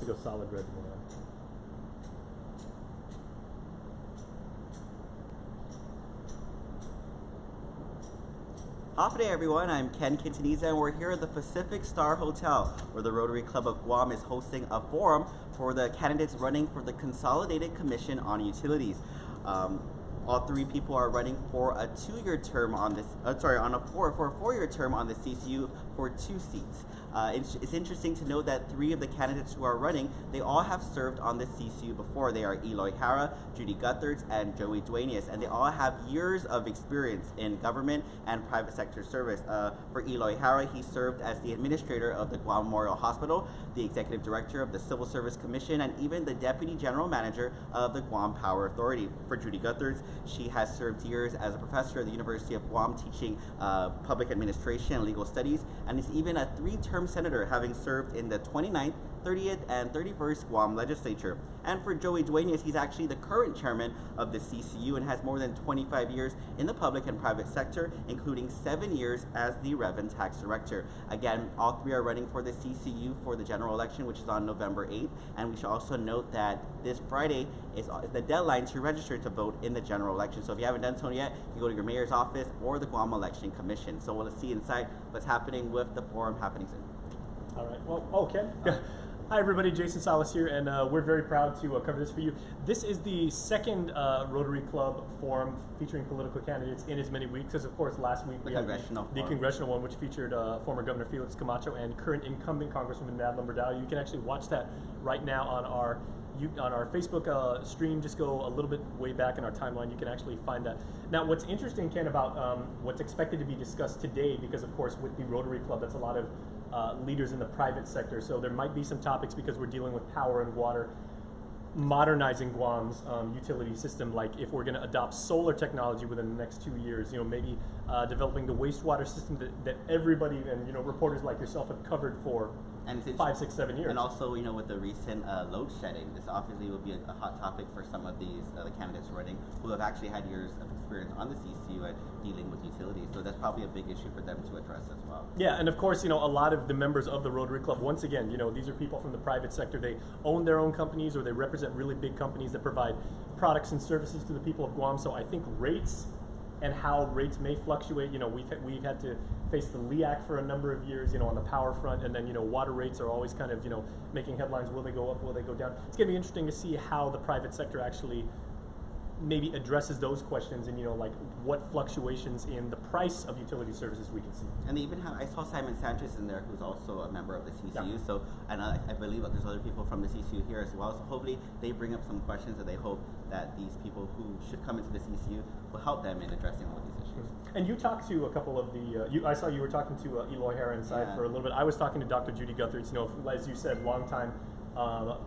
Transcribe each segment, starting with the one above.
to go solid red. Good day, everyone. I'm Ken Quintanilla, and we're here at the Pacific Star Hotel, where the Rotary Club of Guam is hosting a forum for the candidates running for the Consolidated Commission on Utilities. All three people are running for a two-year term on this. For a four-year term on the CCU for 2 seats. It's interesting to note that 3 of the candidates who are running, they all have served on the CCU before. They are Eloy, Hara, Judi, Guthertz, and Joey Duenas, and they all have years of experience in government and private sector service. For Eloy Hara, he served as the administrator of the Guam Memorial Hospital, the executive director of the Civil Service Commission, and even the deputy general manager of the Guam Power Authority. For Judi Guthertz, she has served years as a professor at the University of Guam teaching public administration and legal studies, and is even a 3-term senator, having served in the 29th, 30th, and 31st Guam legislature. And for Joey Duenas, he's actually the current chairman of the CCU and has more than 25 years in the public and private sector, including 7 years as the Rev and Tax Director. Again, all 3 are running for the CCU for the general election, which is on November 8th. And we should also note that this Friday is the deadline to register to vote in the general election. So if you haven't done so yet, you go to your mayor's office or the Guam Election Commission. So we'll see inside what's happening with the forum happening soon. All right. Well, Ken. Hi, everybody. Jason Salas here, and we're very proud to cover this for you. This is the second Rotary Club forum featuring political candidates in as many weeks as, of course, last week we had the congressional one, which featured former Governor Felix Camacho and current incumbent Congresswoman Madeline Berdal. You can actually watch that right now on our Facebook stream. Just go a little bit way back in our timeline. You can actually find that. Now, what's interesting, Ken, about what's expected to be discussed today, because, of course, with the Rotary Club, that's a lot of leaders in the private sector, so there might be some topics because we're dealing with power and water, modernizing Guam's utility system, like if we're going to adopt solar technology within the next 2 years, maybe developing the wastewater system that everybody and reporters like yourself have covered for 5, 6, 7 years. And also, with the recent load shedding, this obviously will be a hot topic for some of these the candidates running who have actually had years of experience on the CCU and dealing with utilities. So that's probably a big issue for them to address as well. Yeah, and of course, a lot of the members of the Rotary Club, once again, these are people from the private sector. They own their own companies or they represent really big companies that provide products and services to the people of Guam. So I think rates and how rates may fluctuate. We've had to face the LEAC for a number of years, on the power front, and then water rates are always kind of making headlines. Will they go up? Will they go down? It's going to be interesting to see how the private sector actually maybe addresses those questions and like what fluctuations in the price of utility services we can see. And they even have, I saw Simon Sanchez in there, who's also a member of the CCU. Yeah. So, and I believe that there's other people from the CCU here as well. So hopefully they bring up some questions that they hope that these people who should come into the CCU will help them in addressing all of these issues. And you talked to a couple of the, I saw you were talking to Eloy Hara inside for a little bit. I was talking to Dr. Judi Guthertz, as you said, long time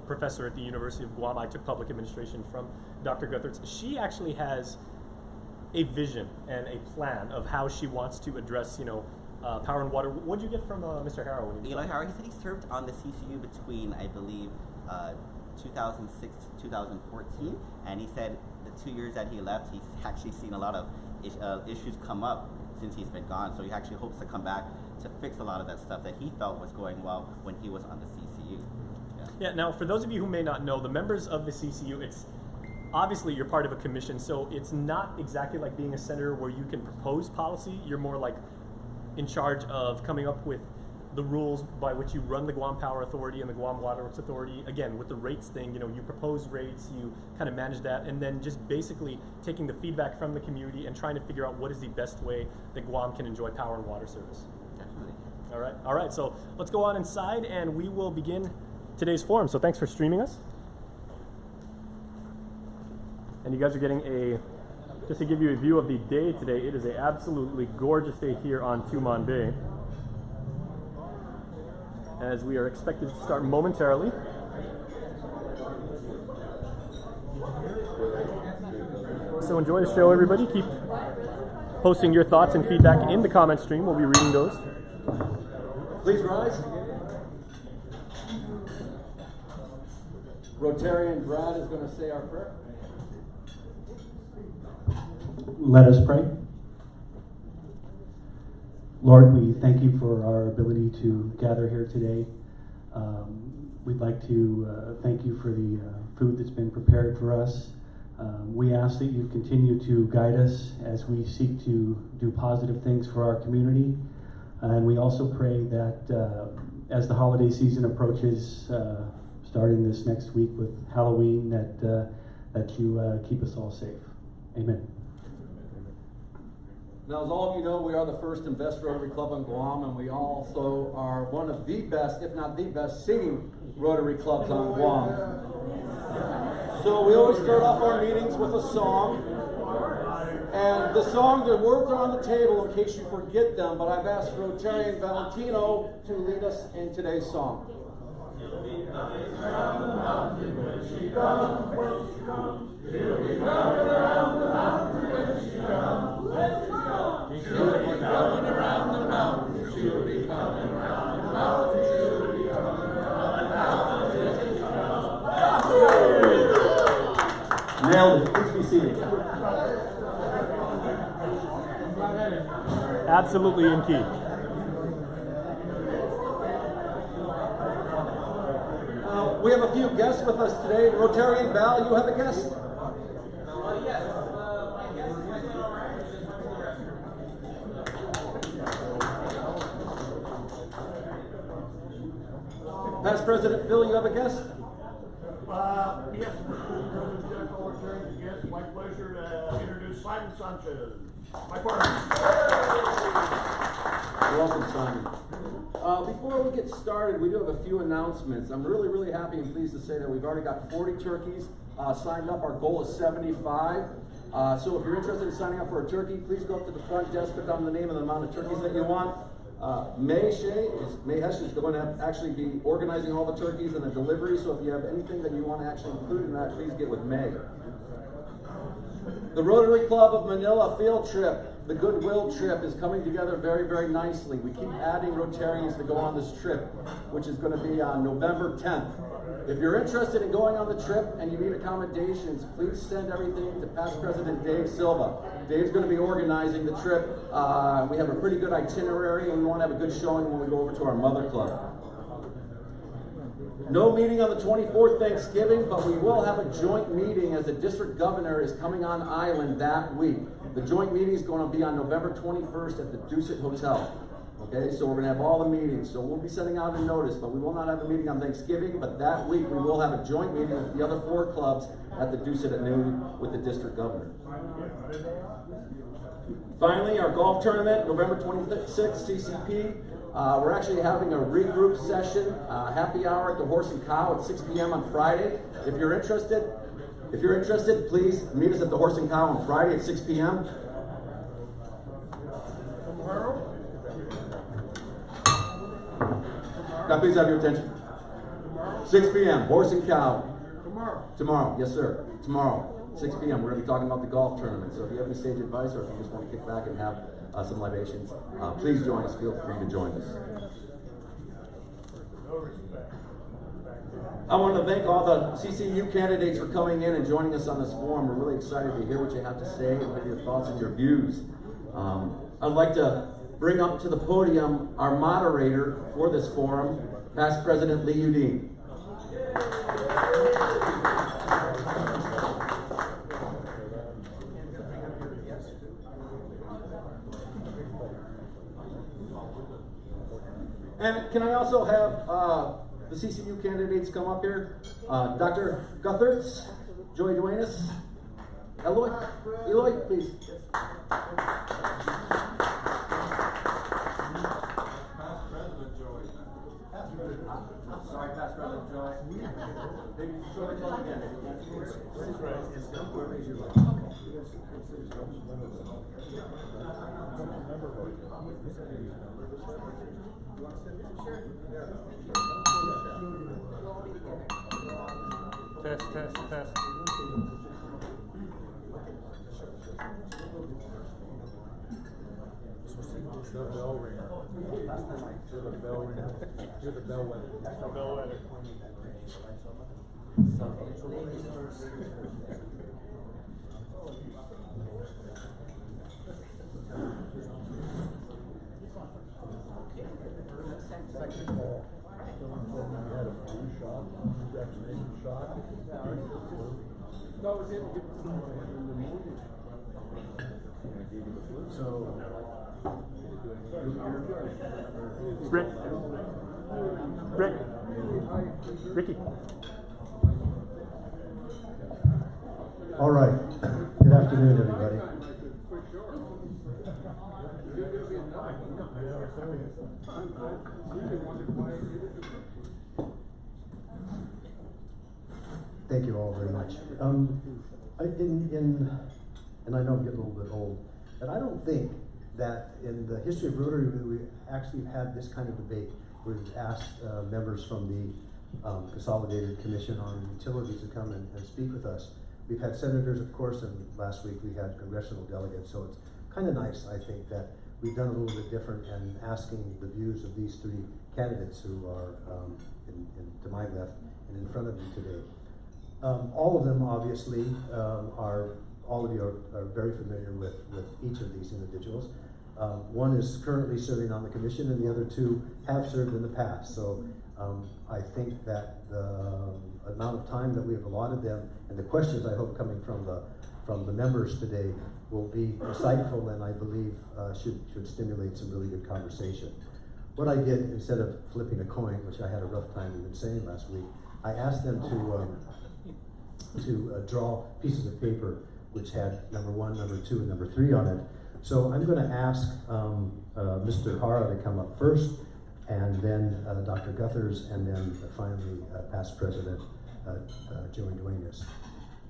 professor at the University of Guam. I took public administration from Dr. Guthertz. She actually has a vision and a plan of how she wants to address, power and water. What did you get from Mr. Hara? Eloy Hara, he said he served on the CCU between, I believe, 2006 to 2014, and he said the 2 years that he left, he's actually seen a lot of issues come up since he's been gone. So he actually hopes to come back to fix a lot of that stuff that he felt was going well when he was on the CCU. Yeah, now for those of you who may not know, the members of the CCU, it's obviously you're part of a commission, so it's not exactly like being a senator where you can propose policy. You're more like in charge of coming up with the rules by which you run the Guam Power Authority and the Guam Water Works Authority. Again, with the rates thing, you propose rates, you kind of manage that, and then just basically taking the feedback from the community and trying to figure out what is the best way that Guam can enjoy power and water service. Definitely. All right, so let's go on inside and we will begin today's forum. So thanks for streaming us. And you guys are getting just to give you a view of the day today, it is an absolutely gorgeous day here on Tumon Bay, as we are expected to start momentarily. So enjoy the show, everybody. Keep posting your thoughts and feedback in the comment stream. We'll be reading those. Please rise. Rotarian Brad is going to say our prayer. Let us pray. Lord, we thank you for our ability to gather here today. we'd like to thank you for the food that's been prepared for us. We ask that you continue to guide us as we seek to do positive things for our community. And we also pray that as the holiday season approaches, starting this next week with Halloween, that you keep us all safe. Amen. Now, as all of you know, we are the first and best Rotary Club in Guam, and we also are one of the best, if not the best, singing Rotary clubs on Guam. So we always start off our meetings with a song. And the song, the words are on the table in case you forget them, but I've asked Rotarian Valentino to lead us in today's song. She'll be coming around the mountain when she comes, when she comes. She'll be coming around the mountain when she comes, when she comes. She'll be coming around the mountain, she'll be coming around the mountain, she'll be coming around the mountain when she comes. Nailed it. Please be seated. Absolutely in key. We have a few guests with us today. Rotarian Val, you have a guest? Past President Phil, you have a guest? Yes, it's my pleasure to introduce Simon Sanchez, my partner. Welcome, Simon. Before we get started, we do have a few announcements. I'm really, really happy and pleased to say that we've already got 40 turkeys signed up. Our goal is 75. So if you're interested in signing up for a turkey, please go up to the front desk, put down the name and the amount of turkeys that you want. May Hesh is going to actually be organizing all the turkeys and the delivery, so if you have anything that you want to actually include in that, please get with May. The Rotary Club of Manila field trip, the Goodwill trip, is coming together very, very nicely. We keep adding Rotarians to go on this trip, which is going to be on November 10th. If you're interested in going on the trip and you need accommodations, please send everything to past President Dave Silva. Dave's going to be organizing the trip. We have a pretty good itinerary, and we want to have a good showing when we go over to our mother club. No meeting on the 24th, Thanksgiving, but we will have a joint meeting as the district governor is coming on island that week. The joint meeting is going to be on November 21st at the Guthertz Hotel. Okay, so we're going to have all the meetings. So we'll be sending out a notice, but we will not have a meeting on Thanksgiving. But that week we will have a joint meeting with the other 4 clubs at the Guthertz at noon with the district governor. Finally, our golf tournament, November 26th, CCP. We're actually having a regroup session, happy hour at the Horse and Cow at 6 p.m. on Friday. If you're interested, please meet us at the Horse and Cow on Friday at 6 p.m. Now, please have your attention. 6 p.m. Horse and Cow. Tomorrow, yes, sir. Tomorrow, 6 p.m. We're going to be talking about the golf tournament. So if you have any sage advice, or if you just want to kick back and have some libations, please join us. Feel free to join us. I want to thank all the CCU candidates for coming in and joining us on this forum. We're really excited to hear what you have to say and what your thoughts and your views. I'd like to bring up to the podium our moderator for this forum, past President Lee Judi. And can I also have the CCU candidates come up here? Dr. Guthertz, Joey Duenas, Eloy, please. Sorry, Past President Joey. Joey, tell again. Test. The bell ringer. You're the bell ringer. You're the bell winner. That's the bell winner. Second ball. Someone told me you had a flu shot, vaccination shot. So, Ricky. all right. Good afternoon, everybody. Thank you all very much. And I know I'm getting a little bit old, but I don't think that in the history of Rotary we actually had this kind of debate. We've asked members from the Consolidated Commission on Utilities to come and speak with us. We've had senators, of course, and last week we had congressional delegates, so it's kind of nice, I think, that we've done a little bit different and asking the views of these three candidates who are to my left and in front of you today. All of them, obviously, all of you are very familiar with each of these individuals. One is currently serving on the commission, and the other two have served in the past. So I think that the amount of time that we have allotted them, and the questions I hope coming from the members today, will be insightful, and I believe should stimulate some really good conversation. What I did, instead of flipping a coin, which I had a rough time even saying last week, I asked them to draw pieces of paper which had number 1, number 2, and number 3 on it. So I'm going to ask Mr. Hara to come up first, and then Dr. Guthertz, and then finally past President Joey Duenas.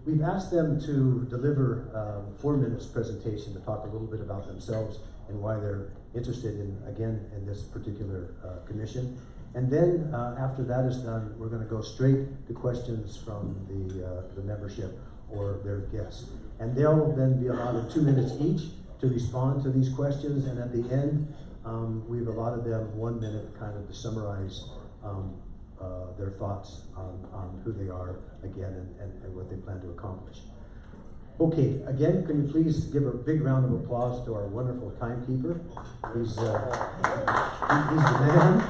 We've asked them to deliver 4 minutes presentation to talk a little bit about themselves and why they're interested in this particular commission. And then after that is done, we're going to go straight to questions from the membership or their guests. And they'll then be allotted 2 minutes each to respond to these questions. And at the end, we've allotted them 1 minute kind of to summarize their thoughts on who they are again and what they plan to accomplish. Okay, again, can you please give a big round of applause to our wonderful timekeeper? He's the man.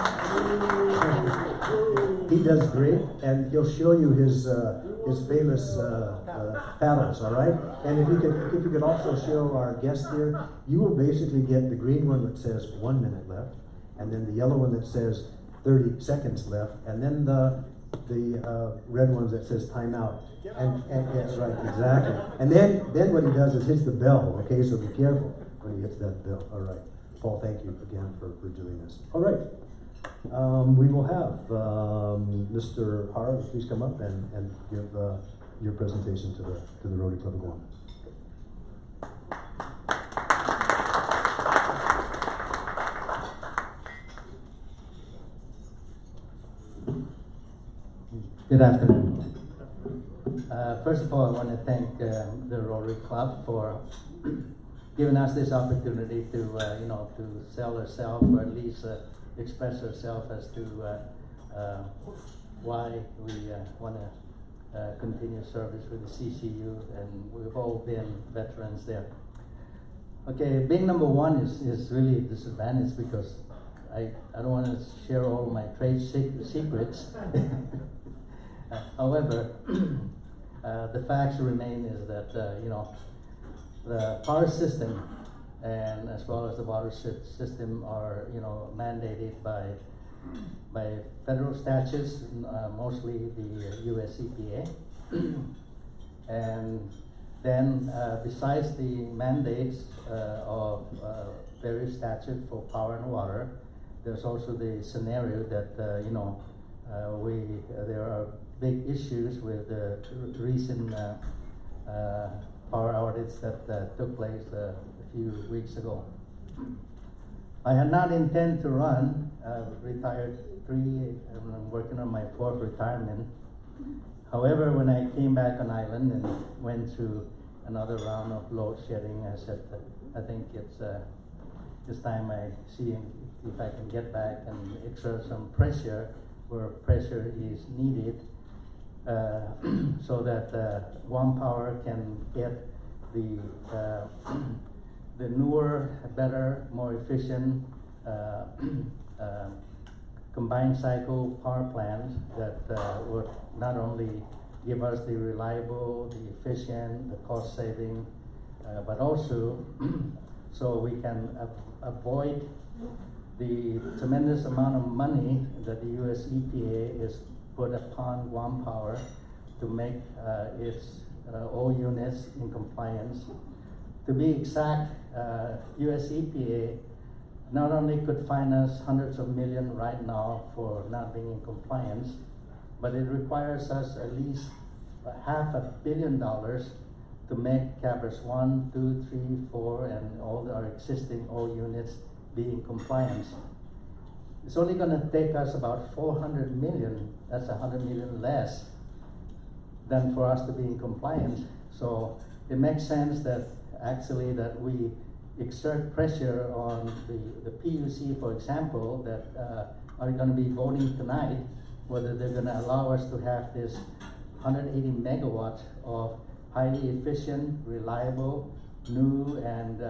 He does great, and he'll show you his famous paddles. All right, and if you could also show our guest here, you will basically get the green one that says 1 minute left, and then the yellow one that says 30 seconds left, and then the red ones that says timeout. And yes, right, exactly. And then what he does is hits the bell, okay? So be careful when he hits that bell. All right. Paul, thank you again for doing this. All right. We will have Mr. Hara, please come up and give your presentation to the Rotary Club of Guam. Good afternoon. First of all, I want to thank the Rotary Club for giving us this opportunity to, to sell ourselves, or at least express ourselves as to why we want to continue service with the CCU, and we've all been veterans there. Okay, being number one is really a disadvantage because I don't want to share all my trade secrets. However, the facts remain is that the power system and as well as the water system are mandated by federal statutes, mostly the U.S. EPA, and then besides the mandates of various statutes for power and water, there's also the scenario that there are big issues with the recent power outage that took place a few weeks ago. I had not intended to run. Retired 3, and I'm working on my 4th retirement. However, when I came back on island and went through another round of load shedding, I said that I think it's time I see if I can get back and exert some pressure where pressure is needed, so that Guam Power can get the newer, better, more efficient combined cycle power plant that would not only give us the reliable, the efficient, the cost saving, but also so we can avoid the tremendous amount of money that the US EPA is put upon Guam Power to make its all units in compliance. To be exact, US EPA not only could fine us hundreds of millions right now for not being in compliance, but it requires us at least $500 million to make Cabras 1, 2, 3, 4, and all our existing old units be in compliance. It's only going to take us about 400 million, that's 100 million less than for us to be in compliance. So it makes sense that actually that we exert pressure on the PUC, for example, that are going to be voting tonight, whether they're going to allow us to have this 180 megawatts of highly efficient, reliable, new, and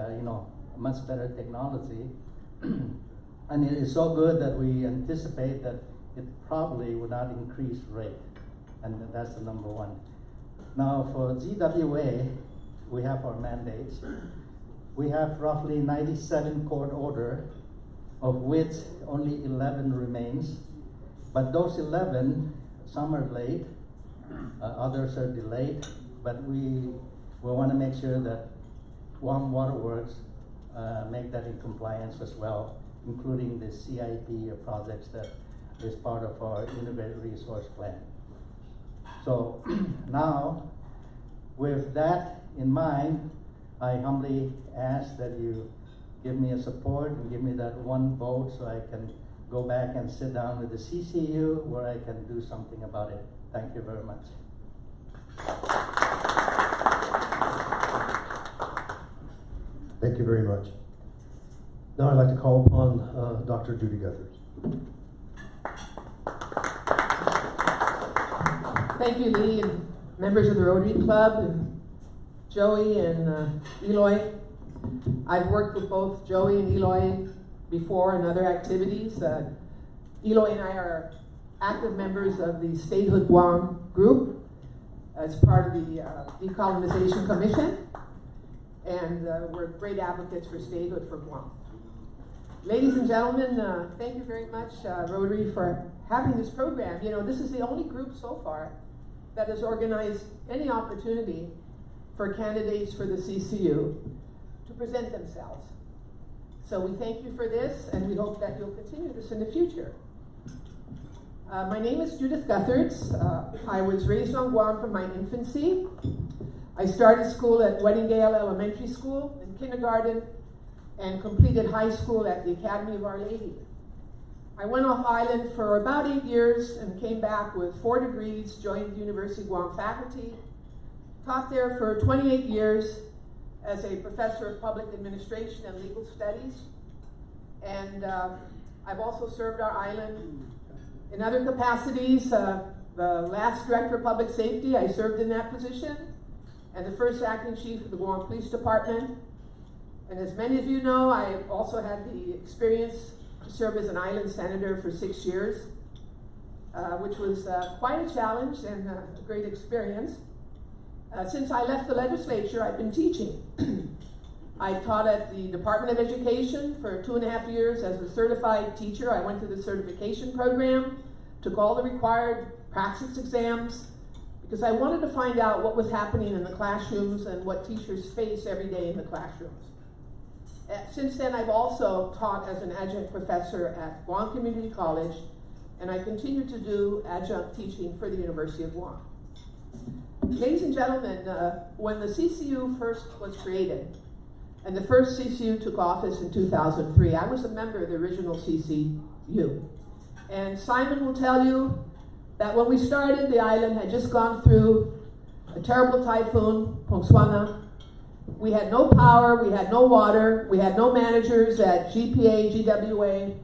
much better technology. And it is so good that we anticipate that it probably will not increase rate, and that's the number one. Now for GWA, we have our mandates. We have roughly 97 court order, of which only 11 remains. But those 11, some are late, others are delayed, but we want to make sure that Guam Waterworks make that in compliance as well, including the CIP projects that is part of our integrated resource plan. So now, with that in mind, I humbly ask that you give me a support and give me that one vote so I can go back and sit down with the CCU where I can do something about it. Thank you very much. Thank you very much. Now I'd like to call upon Dr. Judi Guthertz. Thank you, Lee, and members of the Rotary Club, and Joey and Eloy. I've worked with both Joey and Eloy before in other activities. Eloy and I are active members of the Statehood Guam group as part of the Decolonization Commission, and we're great advocates for statehood for Guam. Ladies and gentlemen, thank you very much, Rotary, for having this program. You know, this is the only group so far that has organized any opportunity for candidates for the CCU to present themselves. So we thank you for this, and we hope that you'll continue this in the future. My name is Judith Guthertz. I was raised on Guam from my infancy. I started school at Weddingdale Elementary School in kindergarten and completed high school at the Academy of Our Lady. I went off island for about 8 years and came back with 4 degrees, joined the University of Guam faculty, taught there for 28 years as a professor of public administration and legal studies. And I've also served our island in other capacities. The last director of public safety, I served in that position, and the first acting chief of the Guam Police Department. And as many of you know, I also had the experience to serve as an island senator for 6 years, which was quite a challenge and a great experience. Since I left the legislature, I've been teaching. I taught at the Department of Education for 2.5 years as a certified teacher. I went through the certification program, took all the required practice exams, because I wanted to find out what was happening in the classrooms and what teachers face every day in the classrooms. Since then, I've also taught as an adjunct professor at Guam Community College, and I continue to do adjunct teaching for the University of Guam. Ladies and gentlemen, when the CCU first was created, and the first CCU took office in 2003, I was a member of the original CCU. And Simon will tell you that when we started, the island had just gone through a terrible typhoon, Ponswana. We had no power, we had no water, we had no managers at GPA, GWA,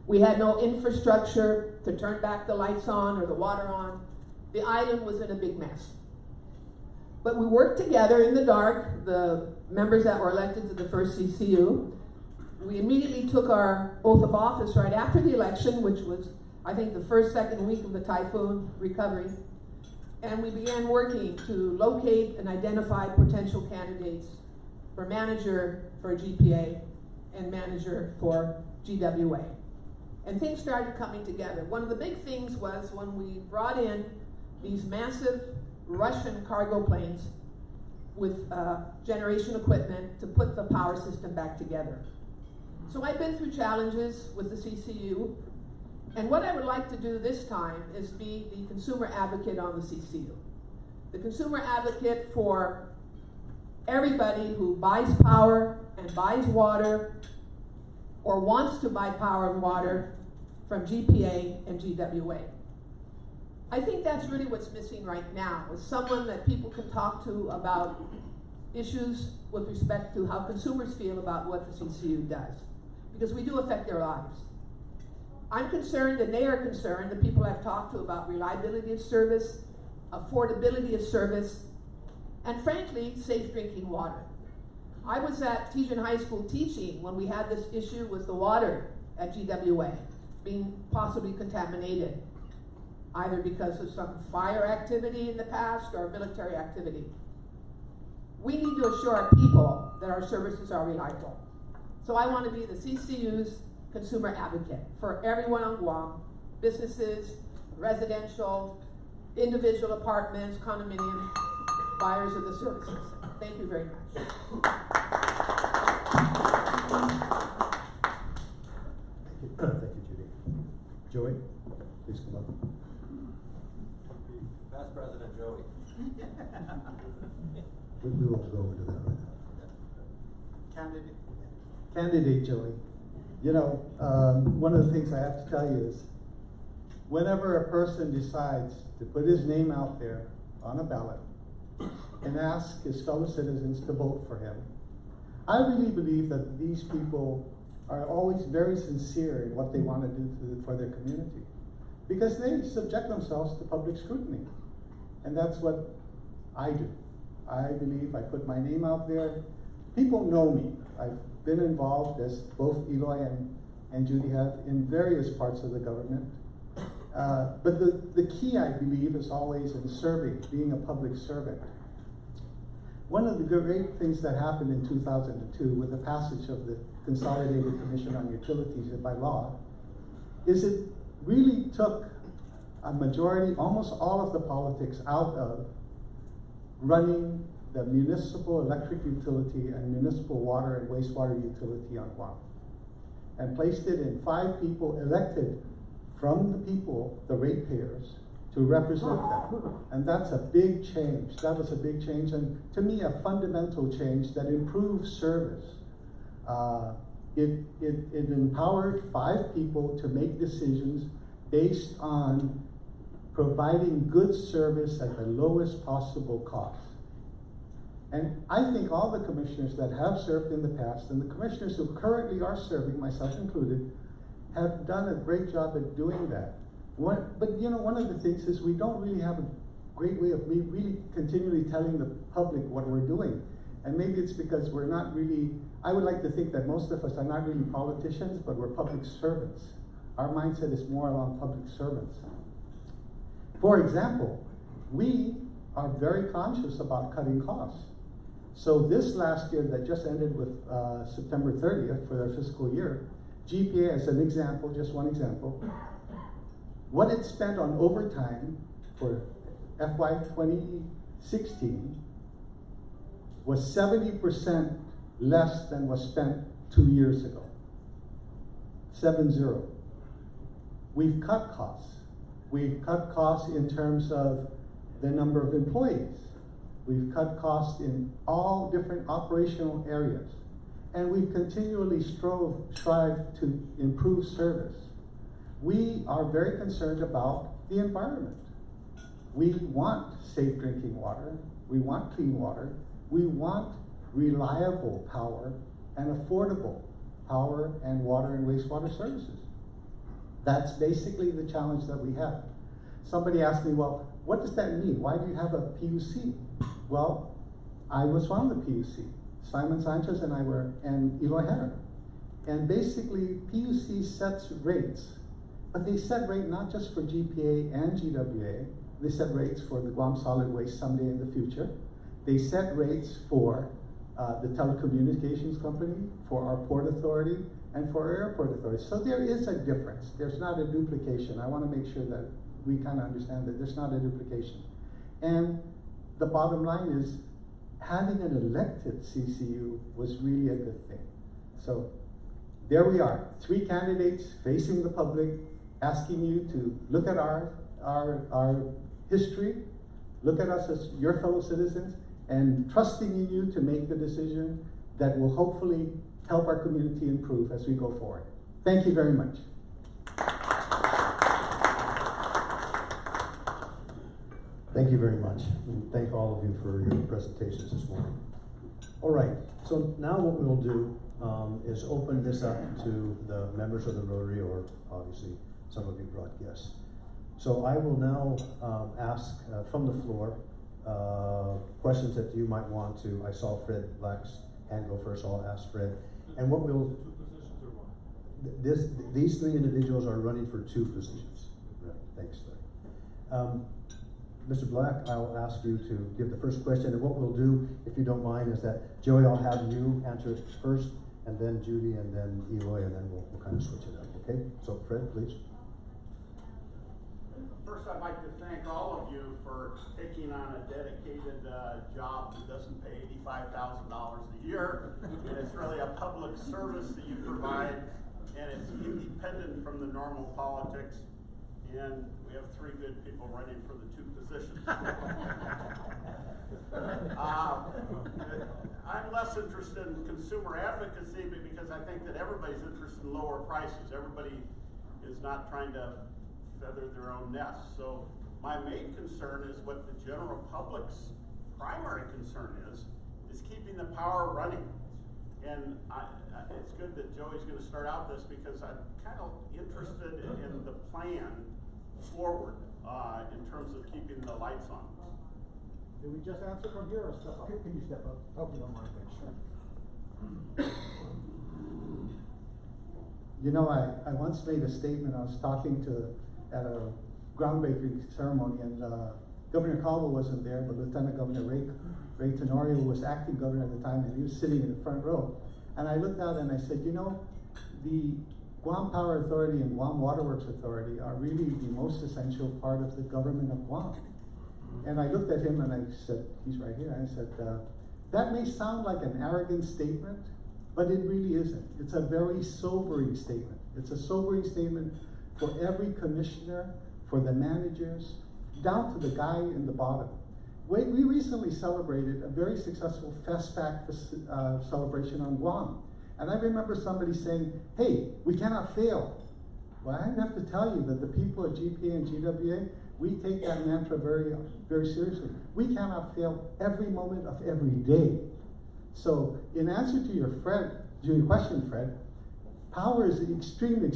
we had no infrastructure to turn back the lights on or the water on. The island was in a big mess. But we worked together in the dark, the members that were elected to the first CCU. We immediately took our oath of office right after the election, which was I think the first, second week of the typhoon recovery. And we began working to locate and identify potential candidates for manager for GPA and manager for GWA. And things started coming together. One of the big things was when we brought in these massive Russian cargo planes with generation equipment to put the power system back together. So I've been through challenges with the CCU, and what I would like to do this time is be the consumer advocate on the CCU. The consumer advocate for everybody who buys power and buys water or wants to buy power and water from GPA and GWA. I think that's really what's missing right now, is someone that people can talk to about issues with respect to how consumers feel about what the CCU does, because we do affect their lives. I'm concerned, and they are concerned, the people I've talked to, about reliability of service, affordability of service, and frankly, safe drinking water. I was at Tejan High School teaching when we had this issue with the water at GWA being possibly contaminated, either because of some fire activity in the past or military activity. We need to assure our people that our services are reliable. So I want to be the CCU's consumer advocate for everyone on Guam, businesses, residential, individual apartments, condominium, buyers of the services. Thank you very much. Thank you, Judy. Joey, please come up. Past President Joey. We won't go into that right now. Candidate Joey. You know, one of the things I have to tell you is, whenever a person decides to put his name out there on a ballot and ask his fellow citizens to vote for him, I really believe that these people are always very sincere in what they want to do for their community, because they subject themselves to public scrutiny. And that's what I do. I believe I put my name out there. People know me. I've been involved, as both Eloy and Judi have, in various parts of the government. But the key, I believe, is always in serving, being a public servant. One of the great things that happened in 2002 with the passage of the Consolidated Commission on Utilities by law is it really took a majority, almost all of the politics out of running the municipal electric utility and municipal water and wastewater utility on Guam, and placed it in 5 people elected from the people, the ratepayers, to represent them. And that's a big change. That was a big change, and to me, a fundamental change that improved service. It empowered 5 people to make decisions based on providing good service at the lowest possible cost. And I think all the commissioners that have served in the past, and the commissioners who currently are serving, myself included, have done a great job at doing that. But you know, one of the things is we don't really have a great way of really continually telling the public what we're doing. And maybe it's because we're not really, I would like to think that most of us are not really politicians, but we're public servants. Our mindset is more along public servants. For example, we are very conscious about cutting costs. So this last year that just ended with September 30th for their fiscal year, GPA, as an example, just one example, what it spent on overtime for FY 2016 was 70% less than was spent 2 years ago. 70. We've cut costs. We've cut costs in terms of the number of employees. We've cut costs in all different operational areas. And we've continually strive to improve service. We are very concerned about the environment. We want safe drinking water. We want clean water. We want reliable power and affordable power and water and wastewater services. That's basically the challenge that we have. Somebody asked me, well, what does that mean? Why do you have a PUC? Well, I was on the PUC. Simon Sanchez and I were, and Eloy Hara. And basically, PUC sets rates, But they set rate not just for GPA and GWA, they set rates for the Guam Solid Waste someday in the future. They set rates for the telecommunications company, for our port authority, and for our airport authority. So there is a difference. There's not a duplication. I want to make sure that we kind of understand that there's not a duplication. And the bottom line is, having an elected CCU was really a good thing. So there we are, 3 candidates facing the public, asking you to look at our history, look at us as your fellow citizens, and trusting in you to make the decision that will hopefully help our community improve as we go forward. Thank you very much. Thank you very much. And thank all of you for your presentations this morning. All right, so now what we'll do is open this up to the members of the Rotary, or obviously some of you brought guests. So I will now ask from the floor questions that you might want to. I saw Fred Black's hand go first, so I'll ask Fred. And what we'll, 2 positions or 1? these 3 individuals are running for 2 positions. Right, thanks, Fred. Mr. Black, I'll ask you to give the first question, and what we'll do, if you don't mind, is that Joey, I'll have you answer it first, and then Judi, and then Eloy, and then we'll kind of switch it up, okay? So Fred, please. First, I'd like to thank all of you for taking on a dedicated job that doesn't pay $85,000 a year. And it's really a public service that you provide, and it's independent from the normal politics. And we have 3 good people running for the 2 positions. I'm less interested in consumer advocacy because I think that everybody's interested in lower prices. Everybody is not trying to feather their own nest. So my main concern is what the general public's primary concern is keeping the power running. And it's good that Joey's going to start out this because I'm kind of interested in the plan forward in terms of keeping the lights on. Do we just answer from here or step up? Can you step up? Oh, you don't mind. Sure. You know, I once made a statement. I was talking at a groundbreaking ceremony, and Governor Caldwell wasn't there, but Lieutenant Governor Ray Tenorio was acting governor at the time, and he was sitting in the front row. And I looked out and I said, you know, the Guam Power Authority and Guam Waterworks Authority are really the most essential part of the government of Guam. And I looked at him and I said, he's right here, I said, that may sound like an arrogant statement, but it really isn't. It's a very sobering statement. It's a sobering statement for every commissioner, for the managers, down to the guy in the bottom. We recently celebrated a very successful FESPAC celebration on Guam. And I remember somebody saying, hey, we cannot fail. Well, I have to tell you that the people at GPA and GWA, we take that mantra very, very seriously. We cannot fail every moment of every day. So in answer to your question, Fred, power is extremely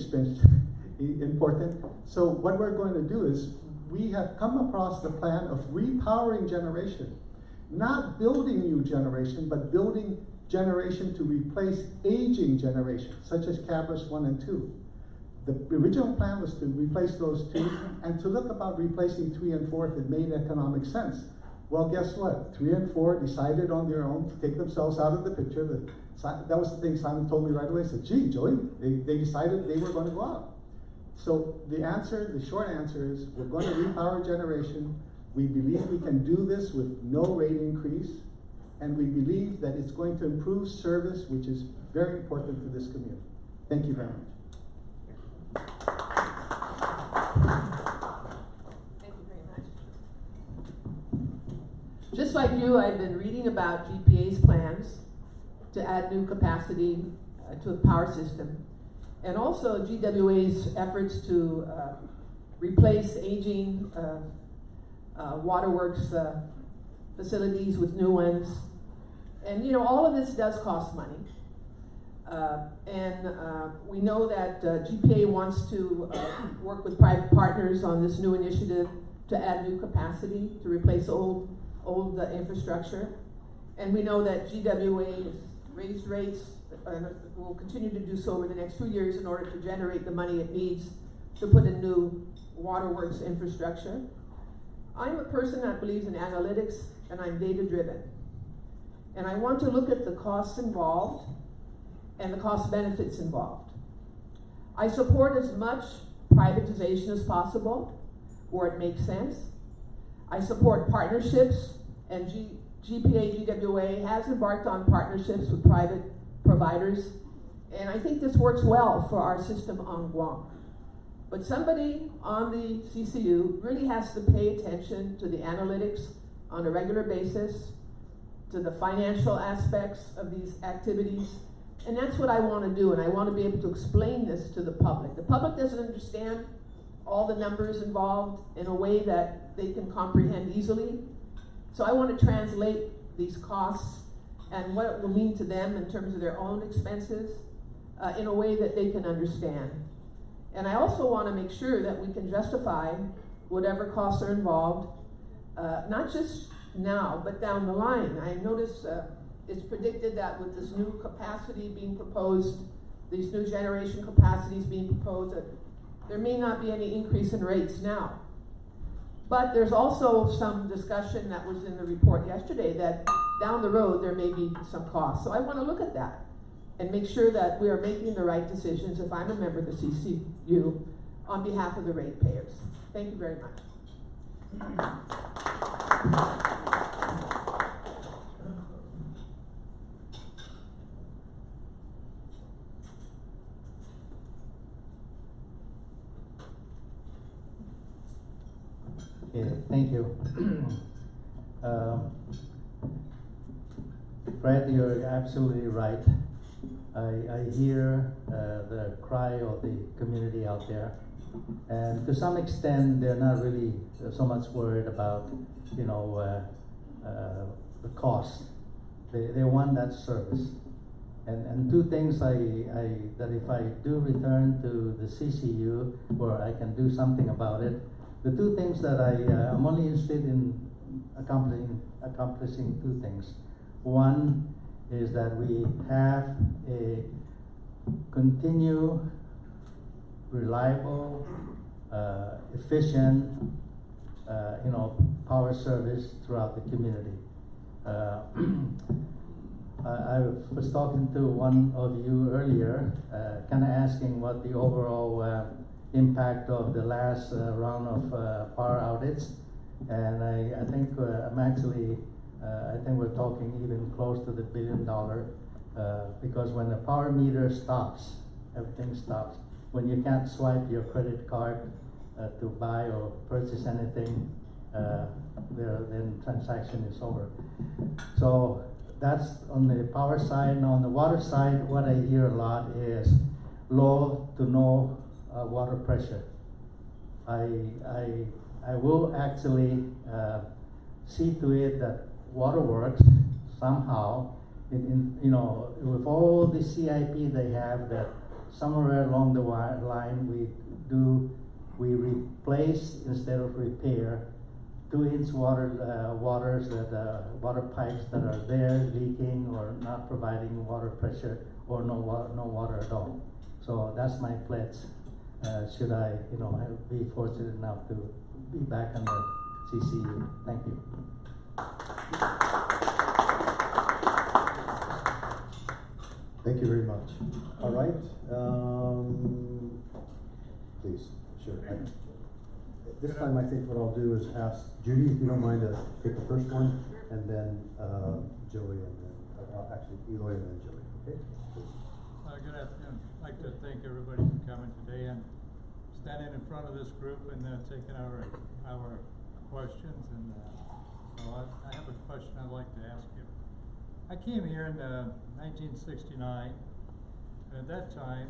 important. So what we're going to do is we have come across the plan of repowering generation, not building new generation, but building generation to replace aging generation, such as Cabras 1 and 2. The original plan was to replace those 2 and to look about replacing 3 and 4 if it made economic sense. Well, guess what? 3 and 4 decided on their own to take themselves out of the picture. That was the thing Simon told me right away. He said, gee, Joey, they decided they were going to go out. So the short answer is we're going to repower generation. We believe we can do this with no rate increase. And we believe that it's going to improve service, which is very important to this community. Thank you very much. Thank you very much. Just like you, I've been reading about GPA's plans to add new capacity to the power system, and also GWA's efforts to replace aging waterworks facilities with new ones. And you know, all of this does cost money. We know that GPA wants to work with private partners on this new initiative to add new capacity to replace old infrastructure. And we know that GWA has raised rates and will continue to do so over the next 2 years in order to generate the money it needs to put in new waterworks infrastructure. I'm a person that believes in analytics, and I'm data driven. And I want to look at the costs involved and the cost benefits involved. I support as much privatization as possible where it makes sense. I support partnerships, and GPA, GWA has embarked on partnerships with private providers, and I think this works well for our system on Guam. But somebody on the CCU really has to pay attention to the analytics on a regular basis, to the financial aspects of these activities, and that's what I want to do, and I want to be able to explain this to the public. The public doesn't understand all the numbers involved in a way that they can comprehend easily. So I want to translate these costs and what it will mean to them in terms of their own expenses in a way that they can understand. And I also want to make sure that we can justify whatever costs are involved, not just now, but down the line. I notice it's predicted that with this new capacity being proposed, these new generation capacities being proposed, that there may not be any increase in rates now. But there's also some discussion that was in the report yesterday that down the road there may be some costs. So I want to look at that and make sure that we are making the right decisions if I'm a member of the CCU on behalf of the ratepayers. Thank you very much. Okay, thank you. Fred, you're absolutely right. I hear the cry of the community out there, and to some extent, they're not really so much worried about, you know, the cost. They want that service. And two things that if I do return to the CCU, where I can do something about it, the two things that I'm only interested in accomplishing two things. One is that we have a continued, reliable, efficient, you know, power service throughout the community. I was talking to one of you earlier, kind of asking what the overall impact of the last round of power outage, and I think I'm actually I think we're talking even close to the $1 billion, because when the power meter stops, everything stops. When you can't swipe your credit card to buy or purchase anything, then transaction is over. So that's on the power side. Now on the water side, what I hear a lot is low to no water pressure. I will actually see to it that waterworks somehow, you know, with all the CIP they have, that somewhere along the line we replace instead of repair 2-inch water pipes that are there leaking or not providing water pressure or no water at all. So that's my pledge. Should I, you know, be fortunate enough to be back on the CCU. Thank you. Thank you very much. All right. Please, sure. This time I think what I'll do is ask Judi, if you don't mind, to take the first one, and then Joey, and then actually Eloy, and then Joey. Okay. Please. Good afternoon. I'd like to thank everybody for coming today and standing in front of this group and taking our questions. And so I have a question I'd like to ask you. I came here in 1969, and at that time,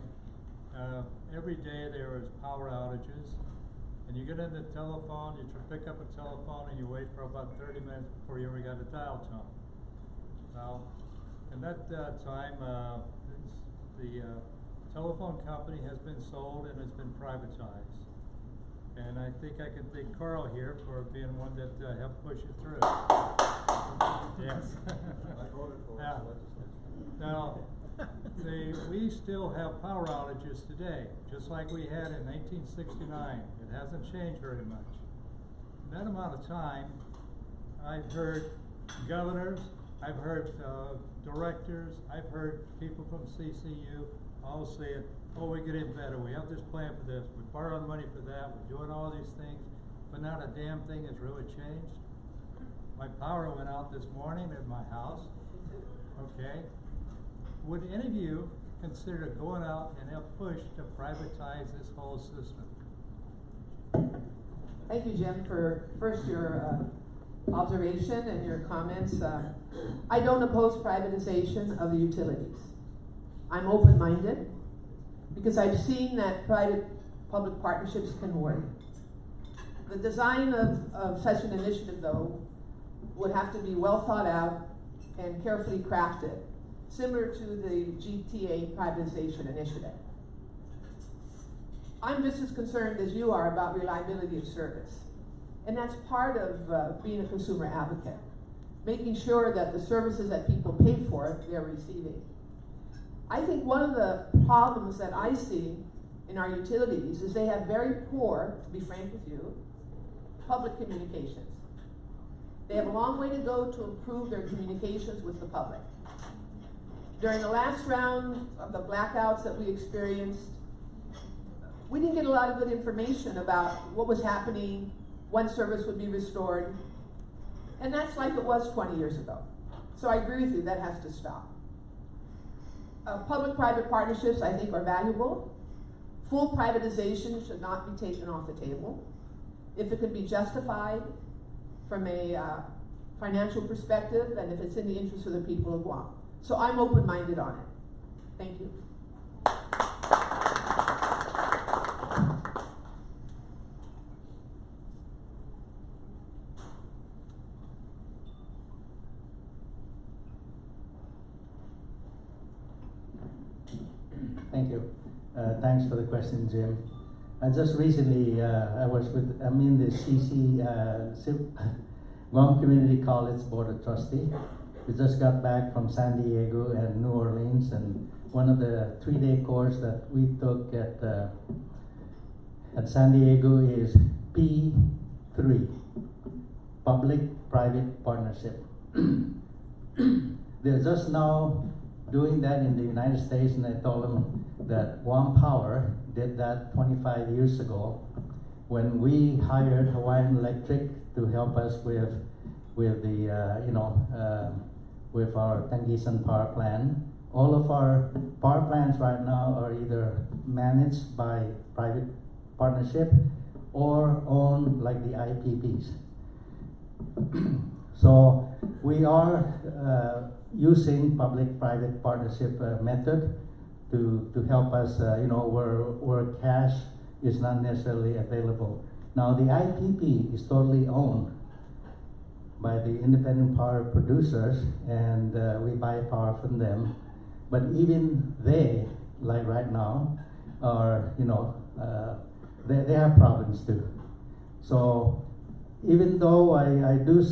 every day there was power outages, and you get in the telephone, you pick up a telephone, and you wait for about 30 minutes before you ever got a dial tone. Well, in that time, the telephone company has been sold and it's been privatized. And I think I can thank Carl here for being one that helped push it through. Yes. I voted for it. Now, we still have power outages today, just like we had in 1969. It hasn't changed very much. In that amount of time, I've heard governors, I've heard directors, I've heard people from CCU all saying, oh, we get even better, we have this plan for this, we borrowed money for that, we're doing all these things, but not a damn thing has really changed. My power went out this morning at my house, okay? Would any of you consider going out and help push to privatize this whole system? Thank you, Jim, for first your observation and your comments. I don't oppose privatization of the utilities. I'm open-minded because I've seen that private-public partnerships can work. The design of such an initiative, though, would have to be well thought out and carefully crafted, similar to the GTA privatization initiative. I'm just as concerned as you are about reliability of service. And that's part of being a consumer advocate, making sure that the services that people pay for, they're receiving. I think one of the problems that I see in our utilities is they have very poor, to be frank with you, public communications. They have a long way to go to improve their communications with the public. During the last round of the blackouts that we experienced, we didn't get a lot of good information about what was happening, when service would be restored, and that's like it was 20 years ago. So I agree with you, that has to stop. Public-private partnerships, I think, are valuable. Full privatization should not be taken off the table. If it could be justified from a financial perspective, and if it's in the interest of the people of Guam. So I'm open-minded on it. Thank you. Thank you. Thanks for the question, Jim. Just recently, I'm in the Guam Community College Board of Trustee. We just got back from San Diego and New Orleans, and one of the 3-day course that we took at San Diego is P3, Public-Private Partnership. They're just now doing that in the United States, and I told them that Guam Power did that 25 years ago when we hired Hawaiian Electric to help us with the with our Tangisan power plant. All of our power plants right now are either managed by private partnership or owned like the IPPs. So we are using public-private partnership method to help us, where cash is not necessarily available. Now the IPP is totally owned by the independent power producers, and we buy power from them. But even they, like right now, are, they have problems too. So even though I do,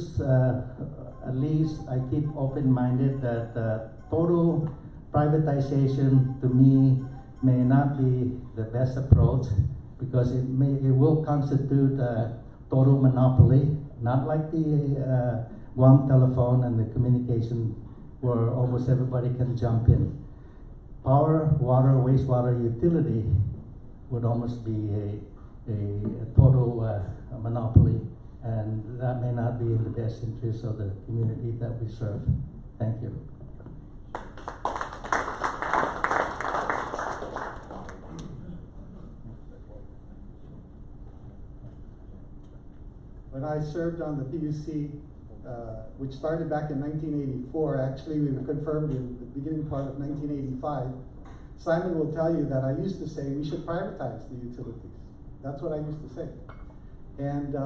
at least I keep open-minded that total privatization to me may not be the best approach, because it will constitute a total monopoly, not like the Guam telephone and the communication where almost everybody can jump in. Power, water, wastewater utility would almost be a total monopoly, and that may not be in the best interest of the community that we serve. Thank you. When I served on the PUC, which started back in 1984, actually we were confirmed in the beginning part of 1985, Simon will tell you that I used to say we should privatize the utilities. That's what I used to say. And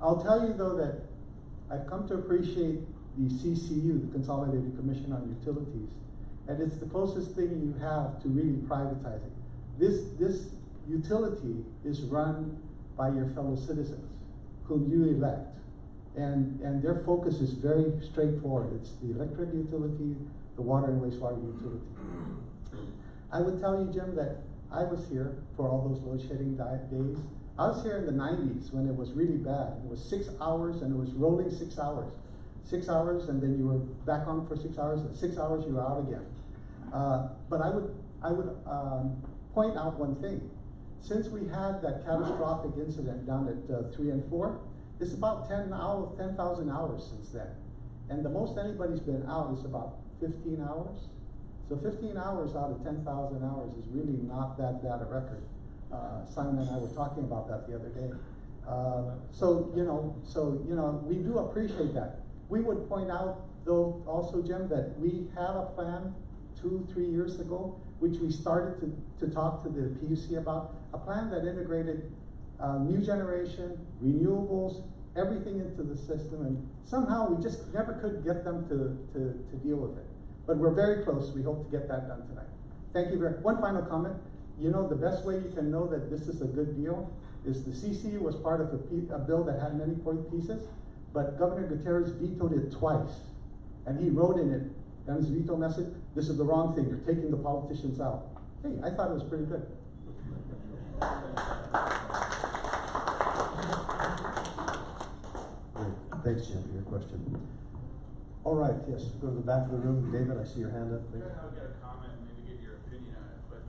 I'll tell you though that I've come to appreciate the CCU, the Consolidated Commission on Utilities, and it's the closest thing you have to really privatizing. This utility is run by your fellow citizens, whom you elect. And their focus is very straightforward. It's the electric utility, the water and wastewater utility. I would tell you, Jim, that I was here for all those load shedding days. I was here in the 90s when it was really bad. It was 6 hours and it was rolling 6 hours. 6 hours and then you were back on for 6 hours. At 6 hours you were out again. But I would point out one thing. Since we had that catastrophic incident down at 3 and 4, it's about 10,000 hours since then. And the most anybody's been out is about 15 hours. So 15 hours out of 10,000 hours is really not that bad a record. Simon and I were talking about that the other day. So we do appreciate that. We would point out, though, also, Jim, that we had a plan 2-3 years ago, which we started to talk to the PUC about, a plan that integrated new generation, renewables, everything into the system, and somehow we just never could get them to deal with it. But we're very close. We hope to get that done tonight. Thank you very much. One final comment. You know, the best way you can know that this is a good deal is the CCU was part of a bill that had many pieces, but Governor Guthertz vetoed it twice. And he wrote in it, on his veto message, this is the wrong thing. You're taking the politicians out. Hey, I thought it was pretty good. Great. Thanks, Jim, for your question. All right, yes, go to the back of the room. David, I see your hand up. Please. I'll get a comment and maybe get your opinion on it, but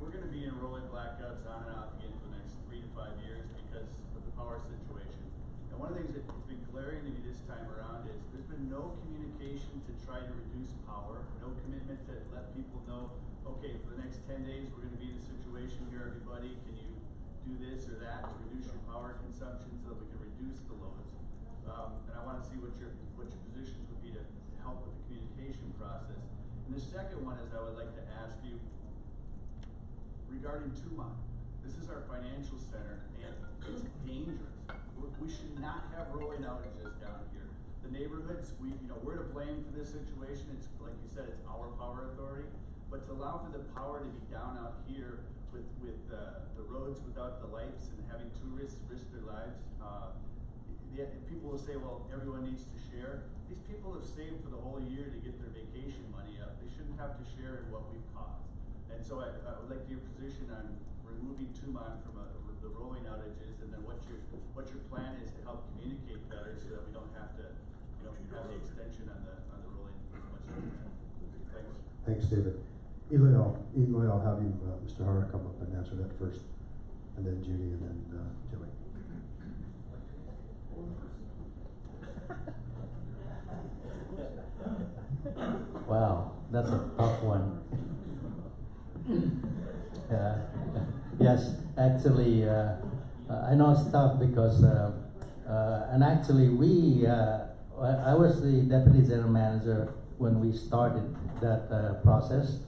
we're going to be in rolling blackouts on and off again for the next 3 to 5 years because of the power situation. And one of the things that's been glaring to me this time around is there's been no communication to try to reduce power, no commitment to let people know, okay, for the next 10 days we're going to be in a situation here, everybody, can you do this or that to reduce your power consumption so that we can reduce the loads? And I want to see what your positions would be to help with the communication process. And the second one is I would like to ask you regarding Tumon. This is our financial center and it's dangerous. We should not have rolling outages down here. The neighborhoods, we're to blame for this situation. It's like you said, it's our power authority. But to allow for the power to be down out here with the roads without the lights and having tourists risk their lives, people will say, well, everyone needs to share. These people have saved for the whole year to get their vacation money up. They shouldn't have to share in what we've caused. And so I would like your position on removing Tumon from the rolling outages, and then what your plan is to help communicate better so that we don't have to have the extension on the rolling as much as we can. Thanks. Thanks, David. Eloy, I'll have you, Mr. Hara, come up and answer that first, and then Judi, and then Joey. Wow, that's a tough one. Yes, actually, I know it's tough because, and actually I was the deputy general manager when we started that process,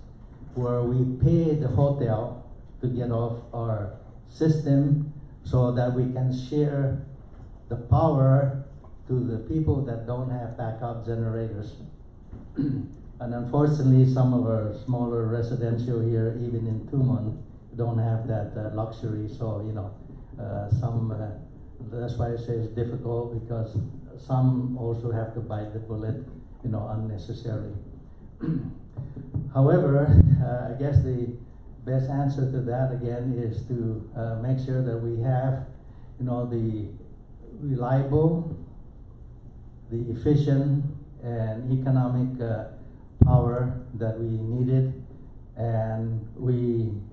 where we paid the hotel to get off our system so that we can share the power to the people that don't have backup generators. And unfortunately, some of our smaller residential here, even in Tumon, don't have that luxury. So, that's why I say it's difficult, because some also have to bite the bullet, unnecessarily. However, I guess the best answer to that again is to make sure that we have, the reliable, the efficient and economic power that we needed. And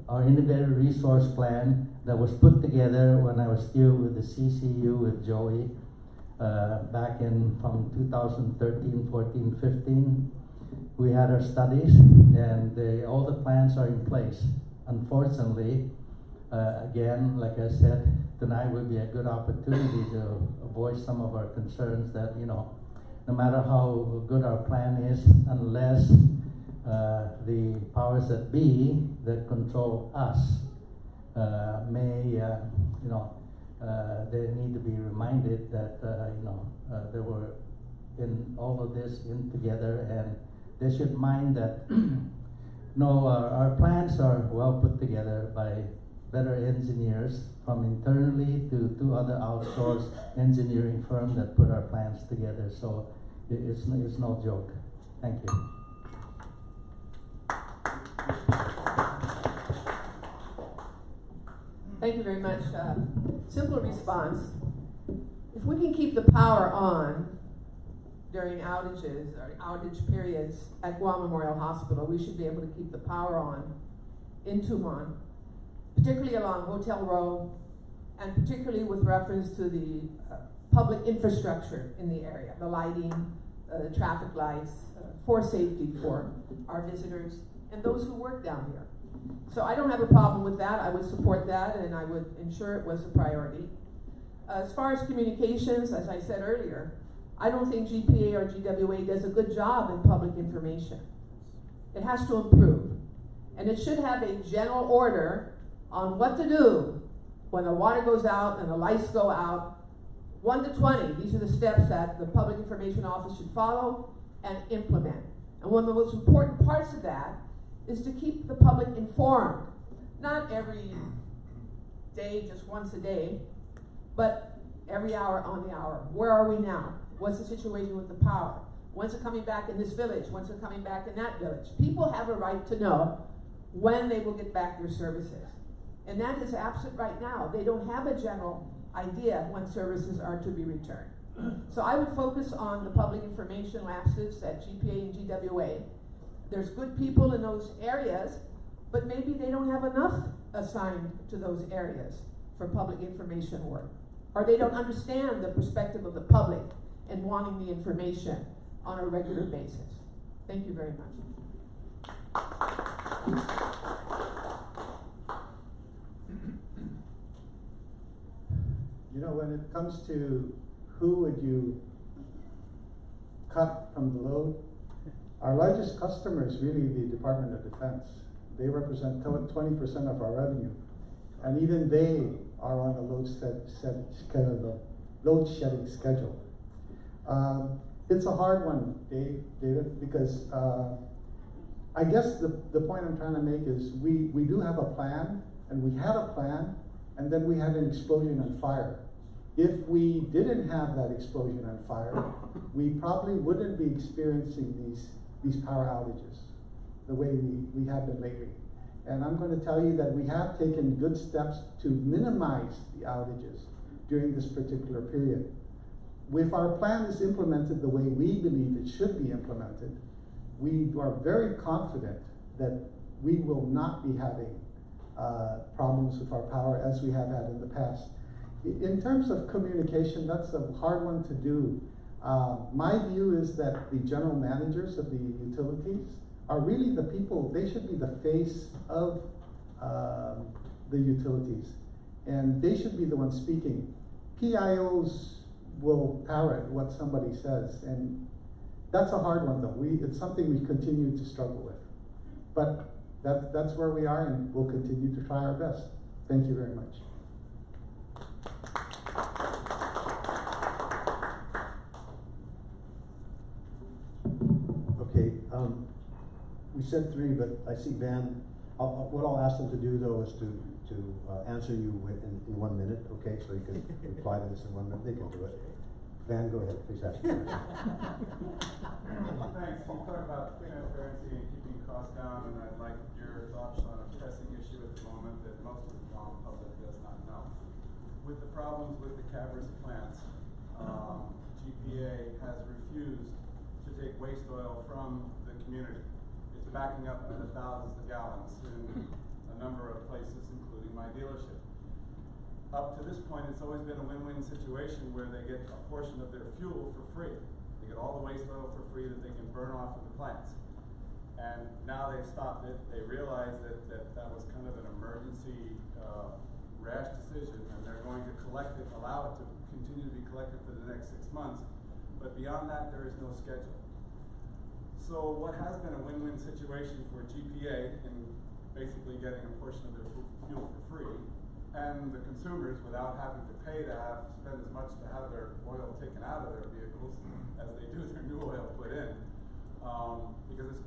our integrated resource plan that was put together when I was still with the CCU with Joey back from 2013, 14, 15. We had our studies and all the plans are in place. Unfortunately, again, like I said, tonight would be a good opportunity to voice some of our concerns that, no matter how good our plan is, unless the powers that be that control us they need to be reminded that they were in all of this in together, and they should mind that our plans are well put together by better engineers from internally to two other outsourced engineering firm that put our plans together. So it's no joke. Thank you. Thank you very much. Simple response. If we can keep the power on during outages or outage periods at Guam Memorial Hospital, we should be able to keep the power on in Tumon, particularly along Hotel Row, and particularly with reference to the public infrastructure in the area, the lighting, the traffic lights, for safety for our visitors and those who work down here. So I don't have a problem with that. I would support that, and I would ensure it was a priority. As far as communications, as I said earlier, I don't think GPA or GWA does a good job in public information. It has to improve. And it should have a general order on what to do when the water goes out and the lights go out. 1 to 20, these are the steps that the Public Information Office should follow and implement. And one of the most important parts of that is to keep the public informed. Not every day, just once a day, but every hour on the hour. Where are we now? What's the situation with the power? When's it coming back in this village? When's it coming back in that village? People have a right to know when they will get back their services. And that is absent right now. They don't have a general idea when services are to be returned. So I would focus on the public information lapses at GPA and GWA. There's good people in those areas, but maybe they don't have enough assigned to those areas for public information work. Or they don't understand the perspective of the public and wanting the information on a regular basis. Thank you very much. You know, when it comes to who would you cut from the load, our largest customer is really the Department of Defense. They represent 20% of our revenue. And even they are on a load shedding schedule. It's a hard one, David, because I guess the point I'm trying to make is we do have a plan, and we had a plan, and then we had an explosion and fire. If we didn't have that explosion and fire, we probably wouldn't be experiencing these power outages the way we have been lately. And I'm going to tell you that we have taken good steps to minimize the outages during this particular period. If our plan is implemented the way we believe it should be implemented, we are very confident that we will not be having problems with our power as we have had in the past. In terms of communication, that's a hard one to do. My view is that the general managers of the utilities are really the people. They should be the face of the utilities, and they should be the ones speaking. PIOs will parrot what somebody says, and that's a hard one though. It's something we continue to struggle with, but that's where we are, and we'll continue to try our best. Thank you very much. Okay, we said 3, but I see Van. What I'll ask them to do though is to answer you in 1 minute, okay? So you can reply to this in 1 minute. They can do it. Van, go ahead, please ask your question. Thanks. You talk about transparency and keeping costs down, and I'd like your thoughts on a pressing issue at the moment that most of the Guam public does not know. With the problems with the Cavers plants, GPA has refused to take waste oil from the community. It's backing up by the thousands of gallons in a number of places, including my dealership. Up to this point, it's always been a win-win situation where they get a portion of their fuel for free. They get all the waste oil for free that they can burn off of the plants. And now they've stopped it. They realize that was kind of an emergency rash decision, and they're going to collect it, allow it to continue to be collected for the next 6 months. But beyond that, there is no schedule. So what has been a win-win situation for GPA in basically getting a portion of their fuel for free, and the consumers without having to pay to spend as much to have their oil taken out of their vehicles as they do their new oil put in, because it's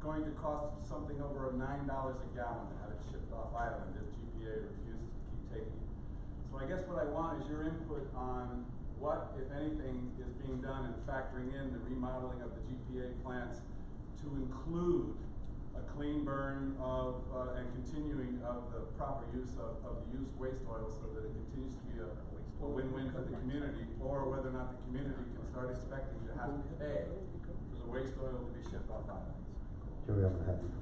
going to cost something over $9 a gallon to have it shipped off island if GPA refuses to keep taking it. So I guess what I want is your input on what, if anything, is being done in factoring in the remodeling of the GPA plants to include a clean burn of and continuing of the proper use of the used waste oil so that it continues to be a win-win for the community, or whether or not the community can start expecting to have to pay for the waste oil to be shipped off island. Joey, I'm gonna have you.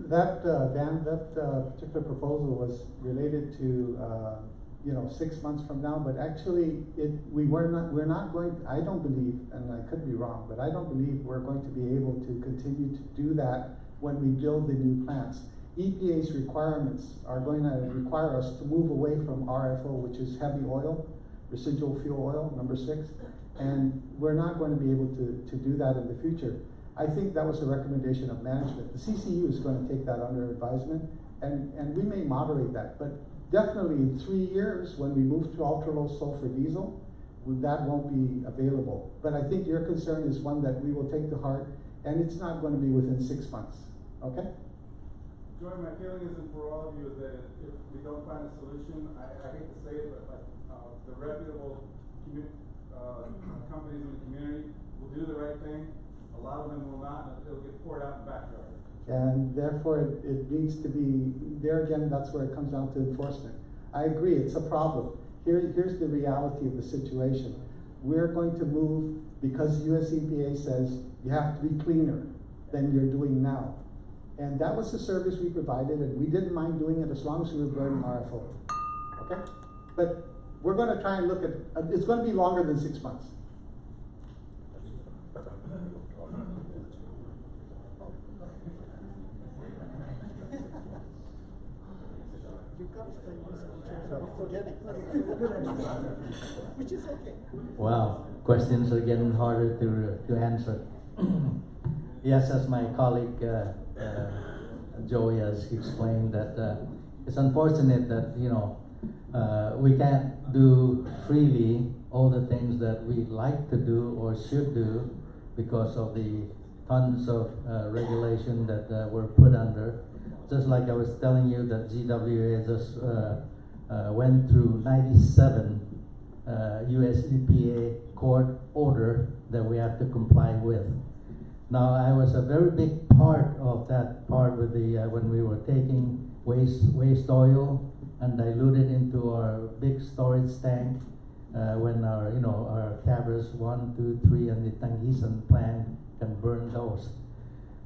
That, Dan, that particular proposal was related to, 6 months from now, but actually, we're not going, I don't believe, and I could be wrong, but I don't believe we're going to be able to continue to do that when we build the new plants. EPA's requirements are going to require us to move away from RFO, which is heavy oil, residual fuel oil, number 6, and we're not going to be able to do that in the future. I think that was a recommendation of management. The CCU is going to take that under advisement, and we may moderate that, but definitely in 3 years, when we move to ultra-low sulfur diesel, that won't be available. But I think your concern is one that we will take to heart, and it's not going to be within 6 months, okay? Joy, my feeling isn't for all of you is that if we don't find a solution, I hate to say it, but the reputable companies in the community will do the right thing. A lot of them will not, and it'll get poured out in the backyard. And therefore, it needs to be, there again, that's where it comes down to enforcement. I agree, it's a problem. Here's the reality of the situation. We're going to move, because US EPA says you have to be cleaner than you're doing now. And that was the service we provided, and we didn't mind doing it as long as we were burning RFO. Okay? But we're going to try and look at, it's going to be longer than 6 months. Which is okay. Wow, questions are getting harder to answer. Yes, as my colleague Joey has explained, that it's unfortunate that we can't do freely all the things that we like to do or should do because of the tons of regulation that we're put under. Just like I was telling you that GWA just went through 97 US EPA court order that we have to comply with. Now, I was a very big part of that part with the when we were taking waste oil and dilute it into our big storage tank when our Cabras 1, 2, 3 and the Tangisan plant can burn those.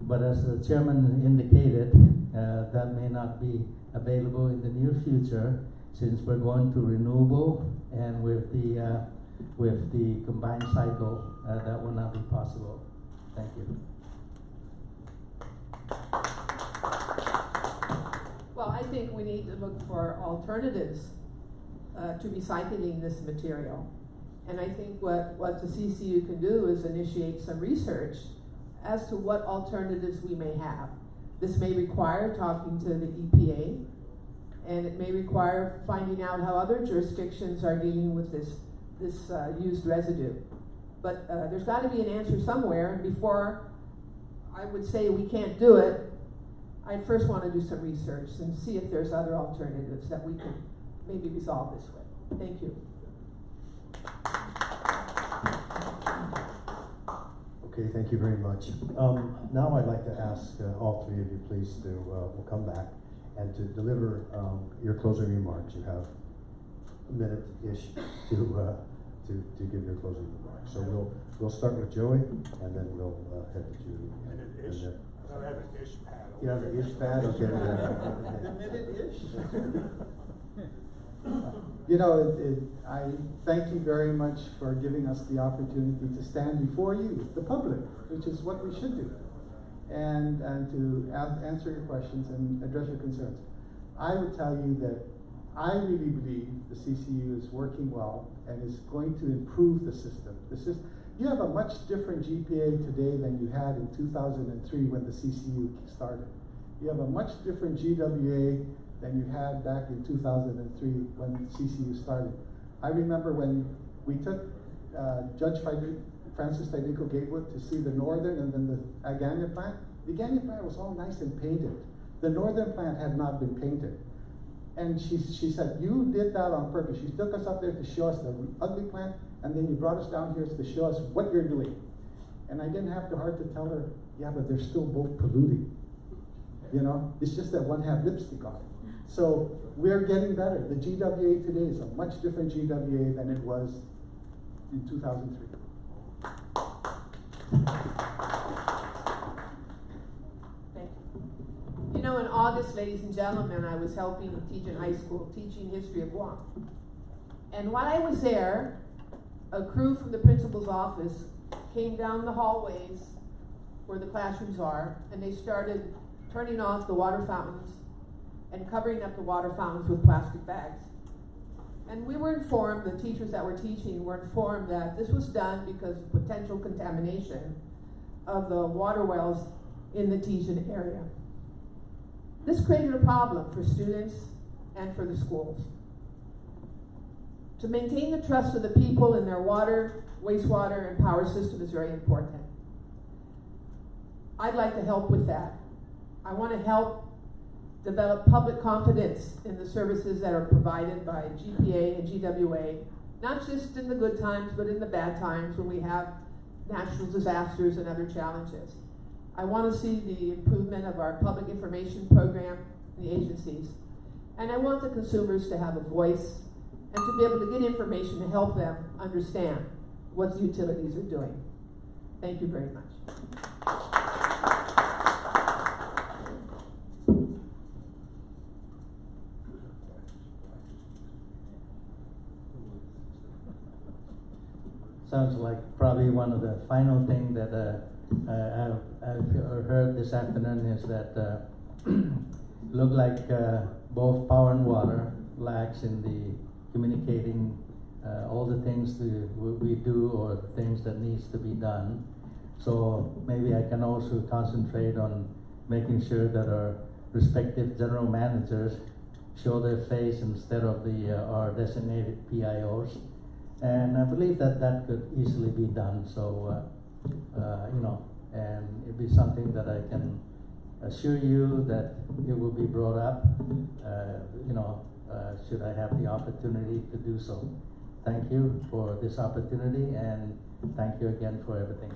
But as the chairman indicated, that may not be available in the near future since we're going to renewable, and with the combined cycle, that will not be possible. Thank you. Well, I think we need to look for alternatives to recycling this material. And I think what the CCU can do is initiate some research as to what alternatives we may have. This may require talking to the EPA, and it may require finding out how other jurisdictions are dealing with this used residue. But there's got to be an answer somewhere, and before I would say we can't do it, I first want to do some research and see if there's other alternatives that we can maybe resolve this way. Thank you. Okay, thank you very much. Now I'd like to ask all three of you, please, to will come back and to deliver your closing remarks. You have a minute-ish to give your closing remarks. So we'll start with Joey, and then we'll head to Judi. Minute-ish. I don't have an ish pad. You have an ish pad? Okay. The minute-ish. I thank you very much for giving us the opportunity to stand before you, the public, which is what we should do, and to answer your questions and address your concerns. I would tell you that I really believe the CCU is working well and is going to improve the system. You have a much different GPA today than you had in 2003 when the CCU started. You have a much different GWA than you had back in 2003 when CCU started. I remember when we took Judge Francis Taglico Gatewood, to see the northern and then the Agana plant. The Agana plant was all nice and painted. The northern plant had not been painted. And she said, you did that on purpose. You took us up there to show us the ugly plant, and then you brought us down here to show us what you're doing. And I didn't have the heart to tell her, yeah, but they're still both polluting. You know, it's just that one had lipstick on it. So we're getting better. The GWA today is a much different GWA than it was in 2003. Thank you. You know, in August, ladies and gentlemen, I was helping teach in high school, teaching history of Guam. And while I was there, a crew from the principal's office came down the hallways where the classrooms are, and they started turning off the water fountains and covering up the water fountains with plastic bags. And we were informed, the teachers that were teaching were informed that this was done because of potential contamination of the water wells in the Tejan area. This created a problem for students and for the schools. To maintain the trust of the people in their water, wastewater, and power system is very important. I'd like to help with that. I want to help develop public confidence in the services that are provided by GPA and GWA, not just in the good times, but in the bad times when we have natural disasters and other challenges. I want to see the improvement of our public information program in the agencies. And I want the consumers to have a voice and to be able to get information to help them understand what the utilities are doing. Thank you very much. Sounds like probably one of the final thing that I've heard this afternoon is that look like both power and water lacks in the communicating all the things we do or things that needs to be done. So maybe I can also concentrate on making sure that our respective general managers show their face instead of our designated PIOs. And I believe that that could easily be done. So, you know, and it'd be something that I can assure you that it will be brought up, you know, should I have the opportunity to do so. Thank you for this opportunity, and thank you again for everything.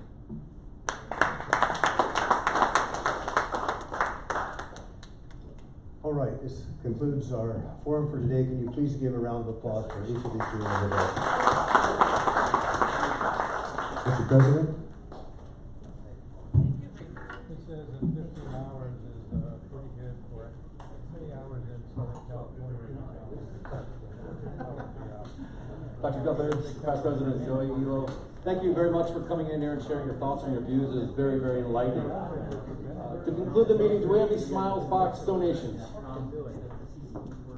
All right, this concludes our forum for today. Can you please give a round of applause for each of these three individuals? Mr. President? It says that 15 hours is pretty good for it. How many hours in Southern California? Dr. Guthertz, Past President Joey Duenas, thank you very much for coming in here and sharing your thoughts and your views. It is very, very enlightening. To conclude the meeting, do we have any Smiles Box donations?